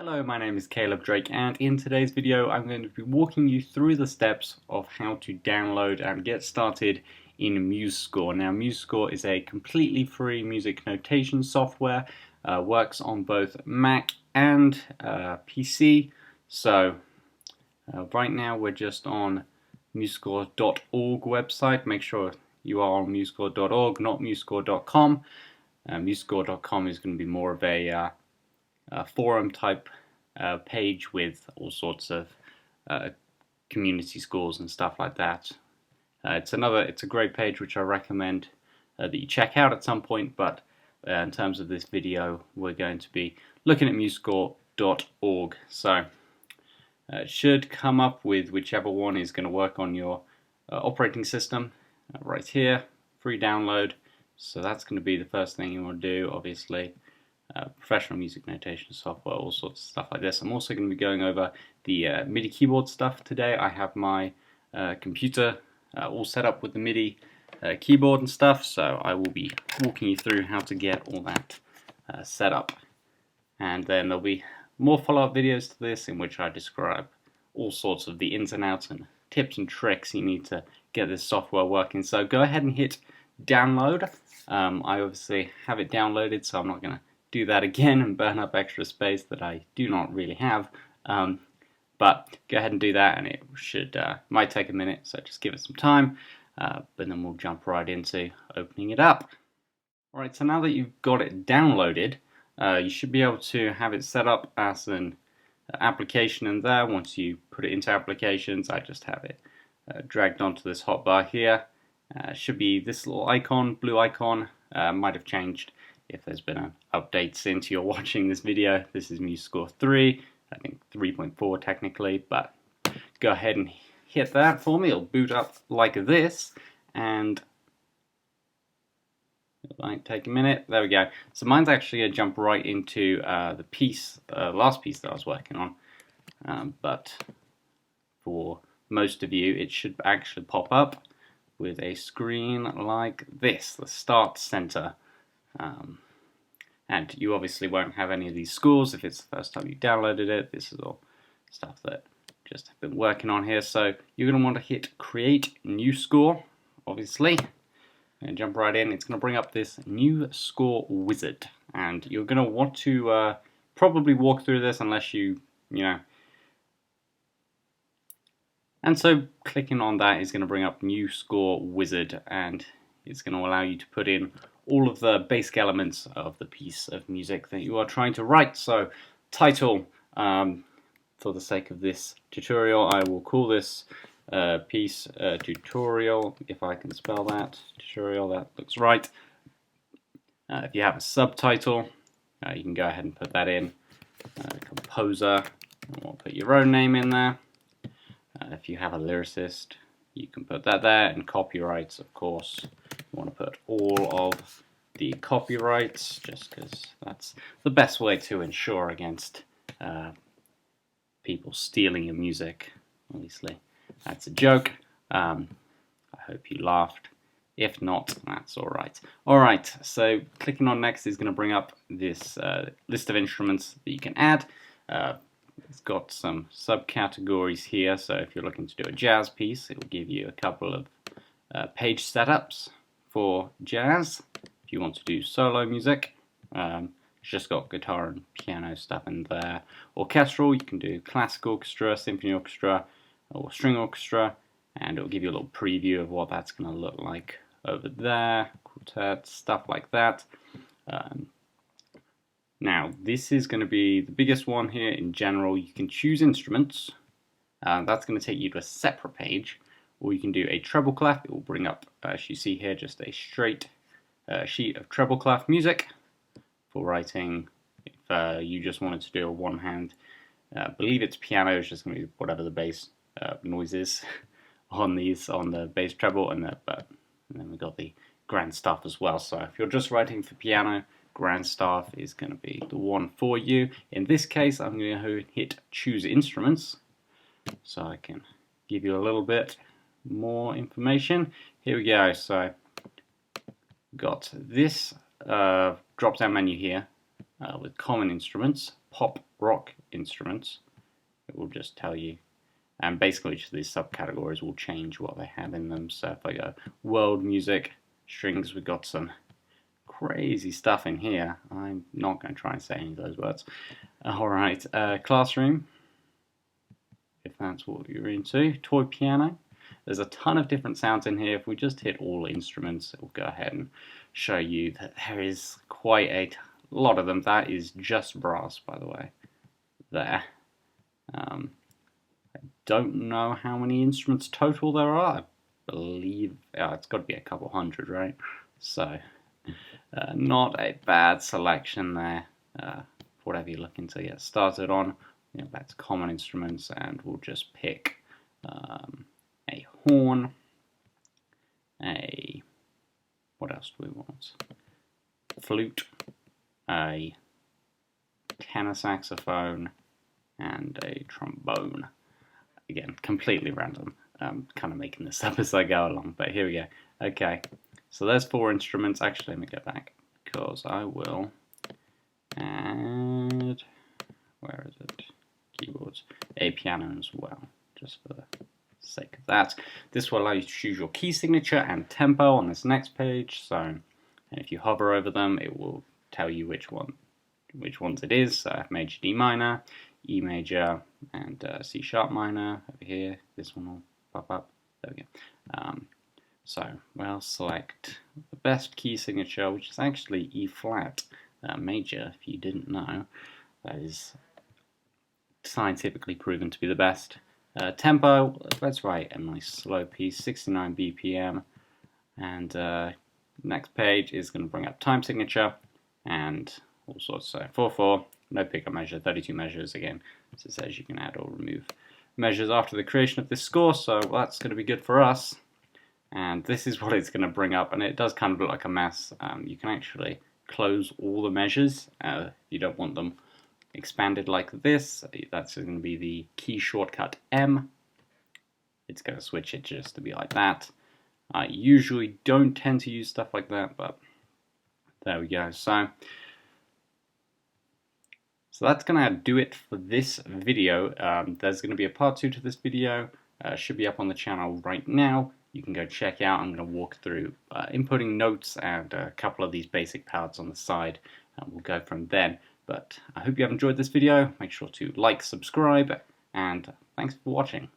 Hello, my name is Caleb Drake, and in today's video I'm going to be walking you through the steps of how to download and get started in Musescore. Now, Musescore is a completely free music notation software, works on both Mac and PC. So right now we're just on musescore.org website. Make sure you are on musescore.org, not musescore.com. Musescore.com is going to be more of a forum type page with all sorts of community scores and stuff like that. It's a great page which I recommend that you check out at some point, but in terms of this video we're going to be looking at musescore.org. So it should come up with whichever one is going to work on your operating system. Right here, free download. So that's going to be the first thing you want to do, obviously. Professional music notation software, all sorts of stuff like this. I'm also going to be going over the MIDI keyboard stuff today. I have my computer all set up with the MIDI keyboard and stuff, so I will be walking you through how to get all that set up. And then there'll be more follow-up videos to this in which I describe all sorts of the ins and outs and tips and tricks you need to get this software working. So go ahead and hit download. I obviously have it downloaded, so I'm not going to do that again and burn up extra space that I do not really have. But go ahead and do that, and it might take a minute, so just give it some time, but then we'll jump right into opening it up. Alright, so now that you've got it downloaded, you should be able to have it set up as an application in there. Once you put it into applications, I just have it dragged onto this hotbar here. Should be this little icon, blue icon, might have changed if there's been an update since you're watching this video. This is Musescore 3, I think 3.4 technically, but go ahead and hit that for me. It'll boot up like this, and it might take a minute. There we go. So mine's actually going to jump right into the last piece that I was working on, but for most of you it should actually pop up with a screen like this, the Start Center. And you obviously won't have any of these scores if it's the first time you downloaded it. This is all stuff that just have been working on here. So you're going to want to hit Create New Score, obviously, and jump right in. It's going to bring up this new score wizard, and you're going to want to probably walk through this unless you know. And so clicking on that is going to bring up New Score Wizard, and it's going to allow you to put in all of the basic elements of the piece of music that you are trying to write. So title, for the sake of this tutorial, I will call this piece tutorial, if I can spell that. Tutorial, that looks right. If you have a subtitle, you can go ahead and put that in. Composer, we'll put your own name in there. If you have a lyricist, you can put that there, and copyrights, of course. You want to put all of the copyrights, just because that's the best way to ensure against people stealing your music. Obviously, that's a joke. I hope you laughed. If not, that's alright. Alright, so clicking on next is going to bring up this list of instruments that you can add. It's got some subcategories here, so if you're looking to do a jazz piece, it will give you a couple of page setups for jazz. If you want to do solo music, it's just got guitar and piano stuff in there. Orchestral, you can do classical orchestra, symphony orchestra, or string orchestra, and it'll give you a little preview of what that's going to look like over there. Quartet, stuff like that. Now, this is going to be the biggest one here in general. You can choose instruments. That's going to take you to a separate page. Or you can do a treble clef. It will bring up, as you see here, just a straight sheet of treble clef music for writing. If you just wanted to do a one-hand, I believe it's piano, it's just going to be whatever the bass noise is on the bass treble, and then we've got the grand staff as well. So if you're just writing for piano, grand staff is going to be the one for you. In this case, I'm going to hit Choose Instruments, so I can give you a little bit more information. Here we go. So got this drop down menu here with common instruments, pop rock instruments, it will just tell you. And basically each of these subcategories will change what they have in them. So if I go world music, strings, we've got some crazy stuff in here. I'm not going to try and say any of those words. Alright, classroom, if that's what you're into. Toy piano. There's a ton of different sounds in here. If we just hit all instruments, it will go ahead and show you that there is quite a lot of them. That is just brass, by the way. There. I don't know how many instruments total there are. I believe it's got to be a couple hundred, right? So, not a bad selection there. Whatever you're looking to get started on. Back to common instruments, and we'll just pick a horn, what else do we want? Flute, a tenor saxophone, and a trombone. Again, completely random. I'm kind of making this up as I go along, but here we go. Okay, so there's 4 instruments. Actually, let me go back, because I will add, where is it? Keyboards, a piano as well, just for the sake of that. This will allow you to choose your key signature and tempo on this next page. So if you hover over them, it will tell you which ones it is. So major D minor, E major, and C sharp minor over here. This one will pop up. There we go. So we'll select the best key signature, which is actually E flat major. If you didn't know, that is scientifically proven to be the best. Tempo, let's write a nice slow piece, 69 BPM, and next page is going to bring up time signature and all sorts. So 4/4, no pickup measure, 32 measures. Again, as it says, you can add or remove measures after the creation of this score, so that's going to be good for us. And this is what it's going to bring up, and it does kind of look like a mess. You can actually close all the measures. You don't want them expanded like this. That's going to be the key shortcut M. It's going to switch it just to be like that. I usually don't tend to use stuff like that, but there we go. So that's going to do it for this video. There's going to be a part 2 to this video. Should be up on the channel right now. You can go check out. I'm going to walk through inputting notes and a couple of these basic pads on the side, and we'll go from then. But I hope you have enjoyed this video. Make sure to like, subscribe, and thanks for watching.